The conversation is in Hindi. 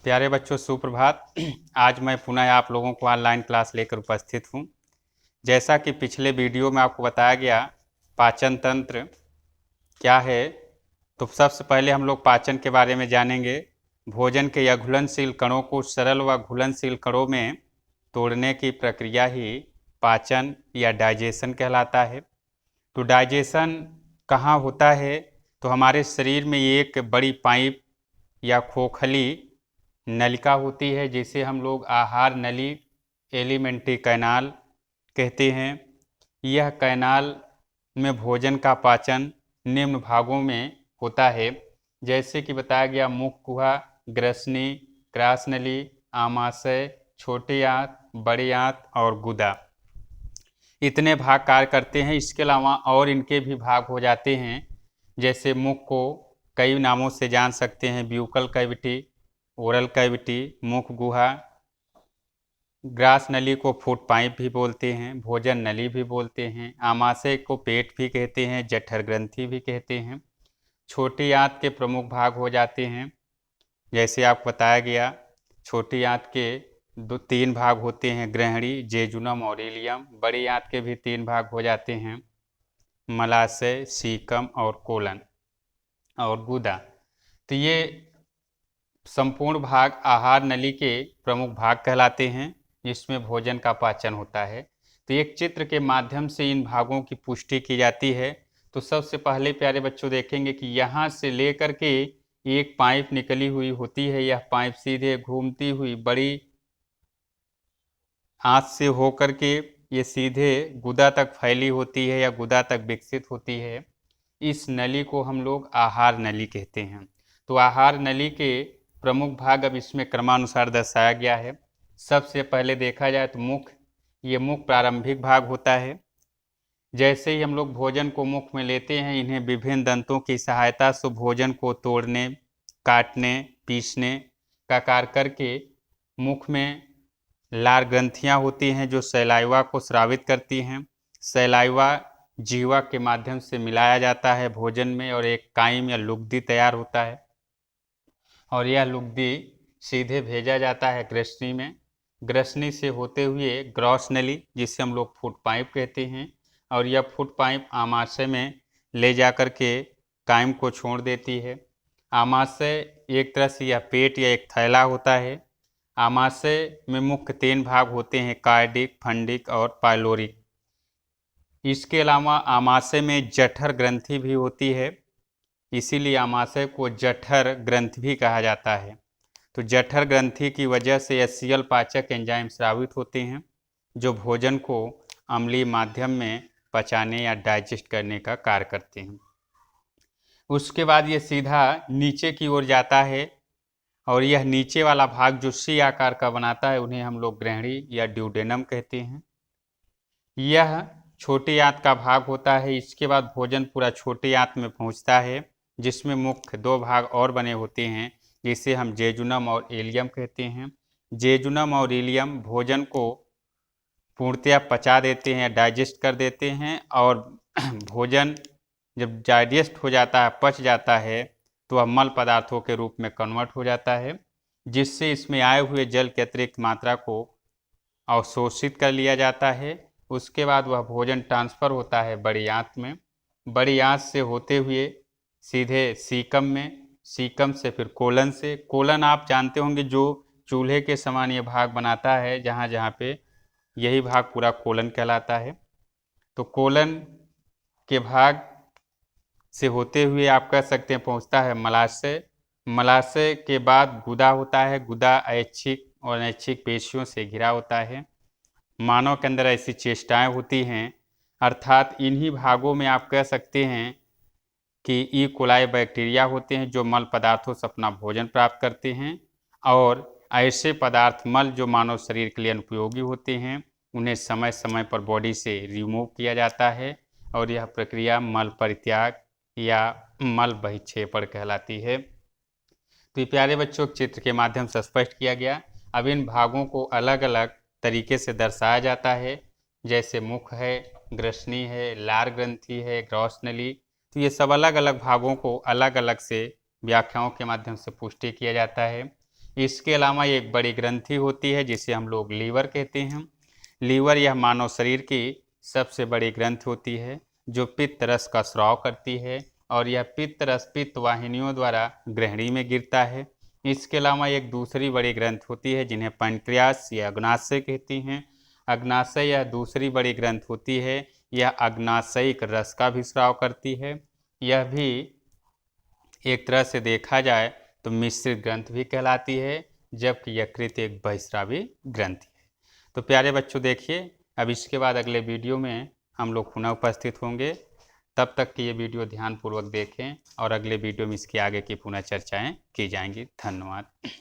प्यारे बच्चों सुप्रभात। आज मैं पुनः आप लोगों को ऑनलाइन क्लास लेकर उपस्थित हूँ। जैसा कि पिछले वीडियो में आपको बताया गया पाचन तंत्र क्या है, तो सबसे पहले हम लोग पाचन के बारे में जानेंगे। भोजन के या घुलनशील कणों को सरल व घुलनशील कणों में तोड़ने की प्रक्रिया ही पाचन या डाइजेशन कहलाता है। तो डाइजेशन कहाँ होता है? तो हमारे शरीर में एक बड़ी पाइप या खोखली नलिका होती है जिसे हम लोग आहार नली एलिमेंट्री कैनाल कहते हैं। यह कैनाल में भोजन का पाचन निम्न भागों में होता है, जैसे कि बताया गया मुख गुहा, ग्रसनी, ग्रास नली, आमाशय, छोटी आंत, बड़ी आंत और गुदा। इतने भाग कार्य करते हैं। इसके अलावा और इनके भी भाग हो जाते हैं, जैसे मुख को कई नामों से जान सकते हैं: ब्यूकल कैविटी, ओरल कैविटी, मुख गुहा। ग्रास नली को फूड पाइप भी बोलते हैं, भोजन नली भी बोलते हैं। आमाशय को पेट भी कहते हैं, जठर ग्रंथि भी कहते हैं। छोटी आंत के प्रमुख भाग हो जाते हैं, जैसे आपको बताया गया। छोटी आंत के तीन भाग होते हैं: ग्रहणी, जेजुनम और इलियम। बड़ी आंत के भी तीन भाग हो जाते हैं: मलाशय, सीकम और कोलन और गुदा। तो ये संपूर्ण भाग आहार नली के प्रमुख भाग कहलाते हैं, जिसमें भोजन का पाचन होता है। तो एक चित्र के माध्यम से इन भागों की पुष्टि की जाती है। तो सबसे पहले प्यारे बच्चों देखेंगे कि यहाँ से लेकर के एक पाइप निकली हुई होती है। यह पाइप सीधे घूमती हुई बड़ी आंत से होकर के ये सीधे गुदा तक फैली होती है या गुदा तक विकसित होती है। इस नली को हम लोग आहार नली कहते हैं। तो आहार नली के प्रमुख भाग अब इसमें क्रमानुसार दर्शाया गया है। सबसे पहले देखा जाए तो मुख। ये मुख प्रारंभिक भाग होता है। जैसे ही हम लोग भोजन को मुख में लेते हैं, इन्हें विभिन्न दंतों की सहायता से भोजन को तोड़ने, काटने, पीसने का कार्य करके मुख में लार ग्रंथियां होती हैं जो सैलाइवा को स्रावित करती हैं। सैलाइवा जीवा के माध्यम से मिलाया जाता है भोजन में और एक काइम या लुगदी तैयार होता है, और यह लुगदी सीधे भेजा जाता है ग्रसनी में। ग्रसनी से होते हुए ग्रॉस नली, जिसे हम लोग फूड पाइप कहते हैं, और यह फूड पाइप आमाशय में ले जाकर के काइम को छोड़ देती है। आमाशय एक तरह से यह पेट या एक थैला होता है। आमाशय में मुख्य तीन भाग होते हैं: कार्डिक, फंडिक और पाइलोरिक। इसके अलावा आमाशय में जठर ग्रंथि भी होती है, इसीलिए आमाशय को जठर ग्रंथि भी कहा जाता है। तो जठर ग्रंथि की वजह से एचसीएल पाचक एंजाइम स्रावित होते हैं, जो भोजन को अम्लीय माध्यम में पचाने या डाइजेस्ट करने का कार्य करते हैं। उसके बाद ये सीधा नीचे की ओर जाता है, और यह नीचे वाला भाग जो सी आकार का बनाता है उन्हें हम लोग ग्रहणी या ड्यूडेनम कहते हैं। यह छोटी आंत का भाग होता है। इसके बाद भोजन पूरा छोटी आंत में पहुंचता है, जिसमें मुख्य दो भाग और बने होते हैं, जिसे हम जेजुनम और इलियम कहते हैं। जेजुनम और इलियम भोजन को पूर्णतया पचा देते हैं, डाइजेस्ट कर देते हैं, और भोजन जब डाइजेस्ट हो जाता है, पच जाता है, तो वह मल पदार्थों के रूप में कन्वर्ट हो जाता है, जिससे इसमें आए हुए जल की अतिरिक्त मात्रा को अवशोषित कर लिया जाता है। उसके बाद वह भोजन ट्रांसफर होता है बड़ी आंत में। बड़ी आंत से होते हुए सीधे सीकम में, सीकम से फिर कोलन से। कोलन आप जानते होंगे, जो चूल्हे के समान ये भाग बनाता है, जहाँ जहाँ पे यही भाग पूरा कोलन कहलाता है। तो कोलन के भाग से होते हुए आप कह सकते हैं पहुँचता है मलाशय। मलाशय के बाद गुदा होता है। गुदा ऐच्छिक और अनैच्छिक पेशियों से घिरा होता है। मानव के अंदर ऐसी चेष्टाएं होती हैं, अर्थात इन्हीं भागों में आप कह सकते हैं कि ई कोलाई बैक्टीरिया होते हैं, जो मल पदार्थों से अपना भोजन प्राप्त करते हैं, और ऐसे पदार्थ मल जो मानव शरीर के लिए अनुपयोगी होते हैं, उन्हें समय समय पर बॉडी से रिमूव किया जाता है, और यह प्रक्रिया मल परित्याग या मल बहिक्षेपण कहलाती है। तो ये प्यारे बच्चों चित्र के माध्यम से स्पष्ट किया गया। अब इन भागों को अलग अलग तरीके से दर्शाया जाता है, जैसे मुख है, ग्रसनी है, लार ग्रंथि है, ग्रॉस नली। तो ये सब अलग अलग भागों को अलग अलग से व्याख्याओं के माध्यम से पुष्टि किया जाता है। इसके अलावा एक बड़ी ग्रंथि होती है जिसे हम लोग लीवर कहते हैं। लीवर यह मानव शरीर की सबसे बड़ी ग्रंथि होती है जो पित्त रस का स्राव करती है और यह पित्त रस पित्त वाहिनियों द्वारा ग्रहणी में गिरता है। इसके अलावा एक दूसरी बड़ी ग्रंथि होती है जिन्हें पैंक्रियास या अग्नाशय कहती हैं। अग्नाशय यह दूसरी बड़ी ग्रंथि होती है, यह अग्नाशयिक रस का भी स्राव करती है। यह भी एक तरह से देखा जाए तो मिश्रित ग्रंथि भी कहलाती है, जबकि यकृत एक बहिस्रावी ग्रंथि है। तो प्यारे बच्चों देखिए, अब इसके बाद अगले वीडियो में हम लोग पुनः उपस्थित होंगे। तब तक कि ये वीडियो ध्यानपूर्वक देखें और अगले वीडियो में इसके आगे की पुनः चर्चाएं की जाएंगी। धन्यवाद।